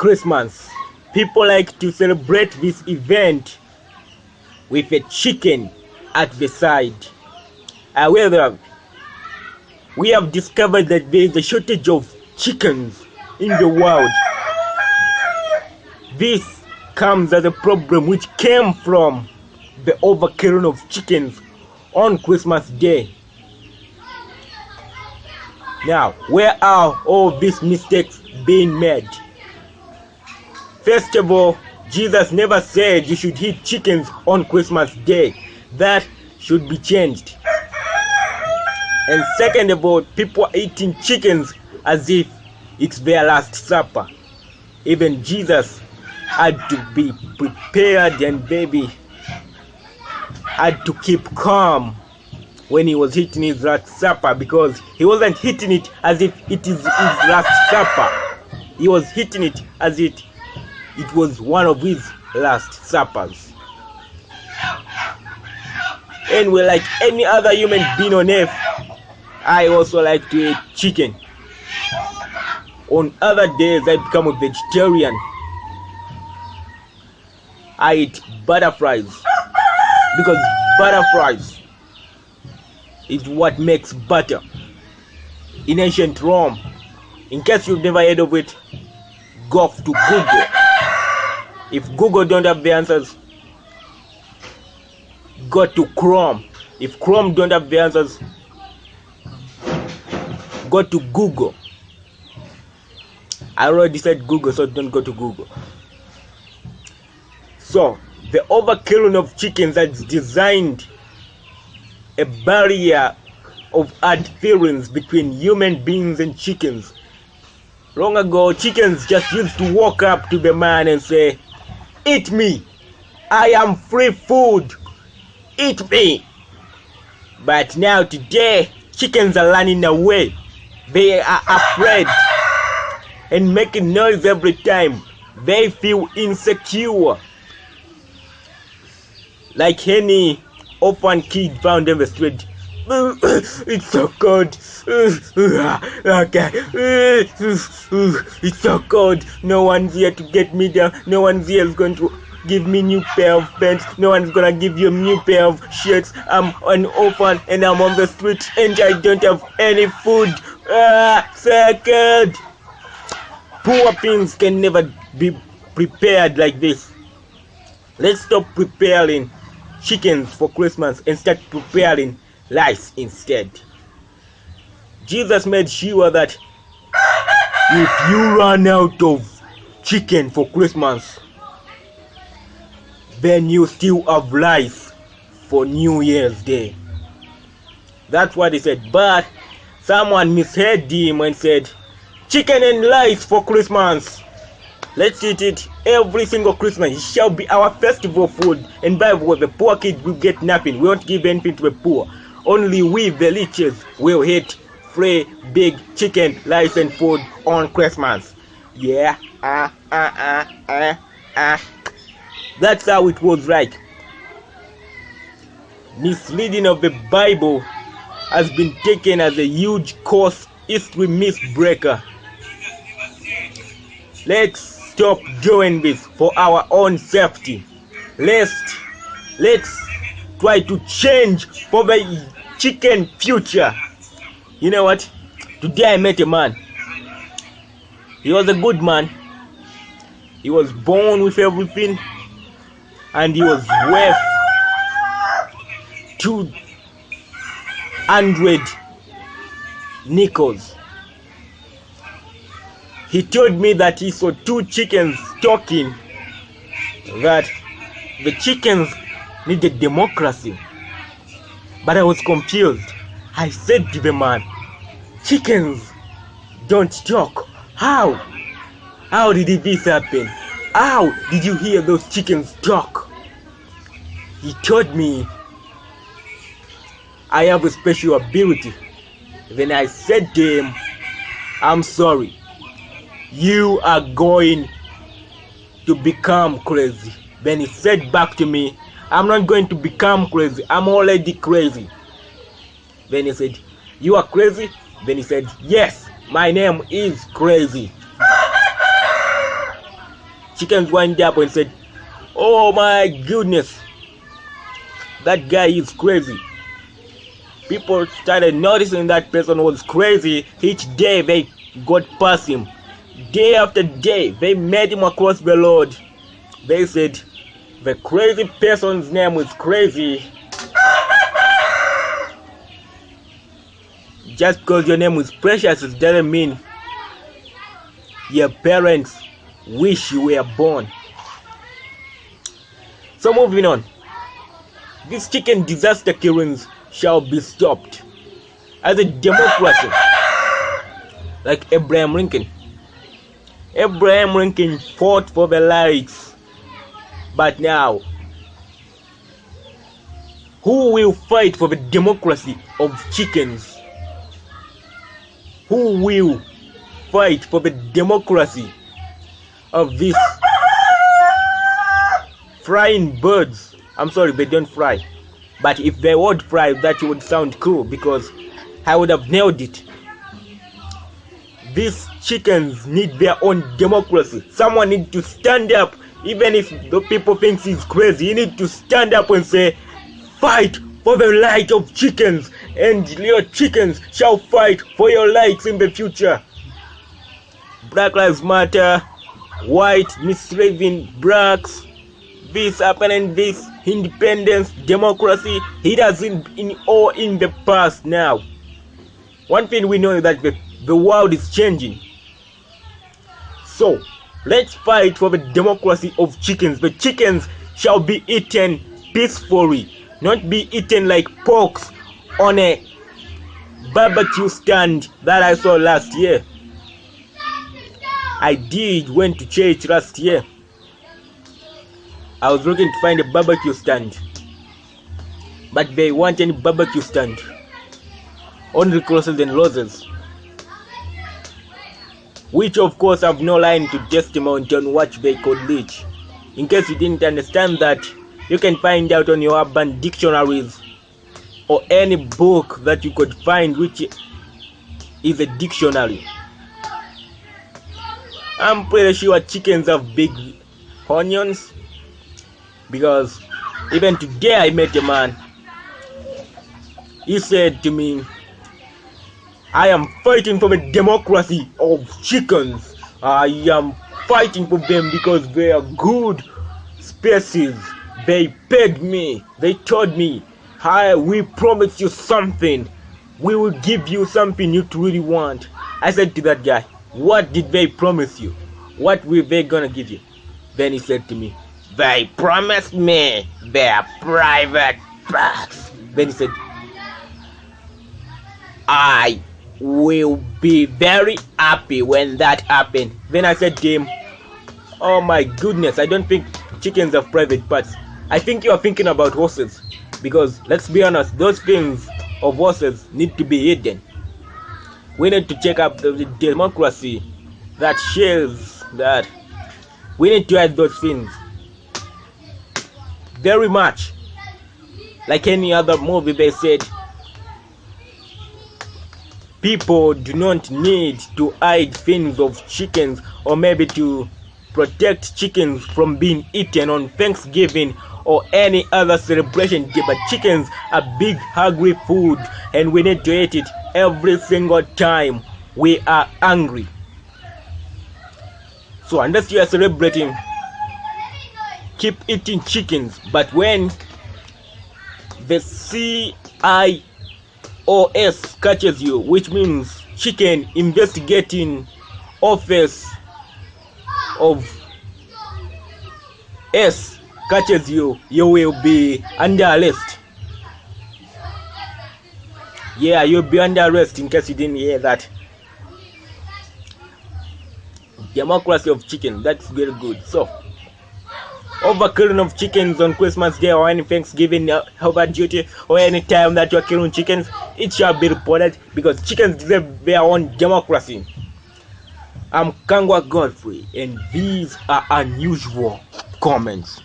Christmas, people like to celebrate this event with a chicken at the side. However, we have discovered that there is a shortage of chickens in the world. This comes as a problem which came from the overkilling of chickens on Christmas Day. Now, where are all these mistakes being made? First of all, Jesus never said you should eat chickens on Christmas Day. That should be changed. And second of all, people are eating chickens as if it's their last supper. Even Jesus had to be prepared and baby had to keep calm when he was eating his last supper, because he wasn't eating it as if it is his last supper. He was eating it as if it was one of his last suppers. Anyway, like any other human being on earth, I also like to eat chicken. On other days, I become a vegetarian. I eat butterflies because butterflies is what makes butter. In ancient Rome, in case you've never heard of it, go to Google. If Google don't have the answers, go to Chrome. If Chrome don't have the answers, go to Google. I already said Google, so don't go to Google. So, the overkilling of chickens has designed a barrier of hard feelings between human beings and chickens. Long ago, chickens just used to walk up to the man and say, "Eat me, I am free food, eat me." But now today, chickens are running away. They are afraid and making noise every time. They feel insecure. Like any orphan kid found in the street. It's so cold. Okay. It's so cold. No one's here to get me down. No one's here is going to give me new pair of pants. No one's gonna give you a new pair of shirts. I'm an orphan and I'm on the street and I don't have any food. So cold. Poor things can never be prepared like this. Let's stop preparing chickens for Christmas and start preparing rice instead. Jesus made sure that if you run out of chicken for Christmas, then you still have rice for New Year's Day. That's what he said. But someone misheard him and said, "Chicken and rice for Christmas. Let's eat it every single Christmas. It shall be our festival food." And Bible, the poor kid will get nothing. We won't give anything to the poor. Only we, the riches, will eat free big chicken, rice and food on Christmas. Yeah. That's how it was like. Misleading of the Bible has been taken as a huge course history misbreaker. Let's stop doing this for our own safety. Let's try to change for the chicken future. You know what? Today I met a man. He was a good man. He was born with everything, and he was worth 200 nickels. He told me that he saw 2 chickens talking, that the chickens needed democracy. But I was confused. I said to the man, "Chickens don't talk. How? How did this happen? How did you hear those chickens talk?" He told me I have a special ability. Then I said to him, "I'm sorry. You are going to become crazy." Then he said back to me, "I'm not going to become crazy. I'm already crazy." Then he said, "You are crazy?" Then he said, "Yes, my name is Crazy." Chickens wind up and said, "Oh my goodness, that guy is crazy." People started noticing that person was crazy. Each day they got past him. Day after day, they met him across the road. They said, "The crazy person's name is crazy." Just because your name is Precious, it doesn't mean your parents wish you were born. So moving on. These chicken disaster killings shall be stopped. As a democracy, like Abraham Lincoln. Abraham Lincoln fought for the rights. But now, who will fight for the democracy of chickens? Who will fight for the democracy of these frying birds? I'm sorry, they don't fry. But if they would fry, that would sound cool because I would have nailed it. These chickens need their own democracy. Someone needs to stand up. Even if the people think he's crazy, you need to stand up and say, "Fight for the right of chickens, and your chickens shall fight for your rights in the future." Black Lives Matter, white misleading blacks, this happening, this independence, democracy, it has been in the past now. One thing we know is that the world is changing. So let's fight for the democracy of chickens. The chickens shall be eaten peacefully, not be eaten like porks on a barbecue stand that I saw last year. I went to church last year. I was looking to find a barbecue stand, but they weren't any barbecue stand, only crosses and roses, which of course have no line to testimony on what they could reach. In case you didn't understand that, you can find out on your urban dictionaries or any book that you could find which is a dictionary. I'm pretty sure chickens have big onions, because even today I met a man. He said to me, "I am fighting for the democracy of chickens. I am fighting for them because they are good species. They paid me. They told me, we promise you something. We will give you something you really want." I said to that guy, "What did they promise you? What were they gonna give you?" Then he said to me, "They promised me their private parts." Then he said, "I will be very happy when that happens." Then I said to him, "Oh my goodness, I don't think chickens have private parts. I think you are thinking about horses, because let's be honest, those things of horses need to be hidden. We need to check up the democracy that shares that. We need to hide those things very much. Like any other movie, they said people do not need to hide things of chickens, or maybe to protect chickens from being eaten on Thanksgiving or any other celebration day. But chickens are big hungry food, and we need to eat it every single time we are hungry. So unless you are celebrating, keep eating chickens. But when the CIOS catches you, which means Chicken Investigating Office of S catches you, you will be under arrest. Yeah, you'll be under arrest, in case you didn't hear that. Democracy of chicken, that's very good. So overkilling of chickens on Christmas Day or any Thanksgiving over duty, or any time that you're killing chickens, it shall be reported, because chickens deserve their own democracy. I'm Kangwa Godfrey, and these are unusual comments.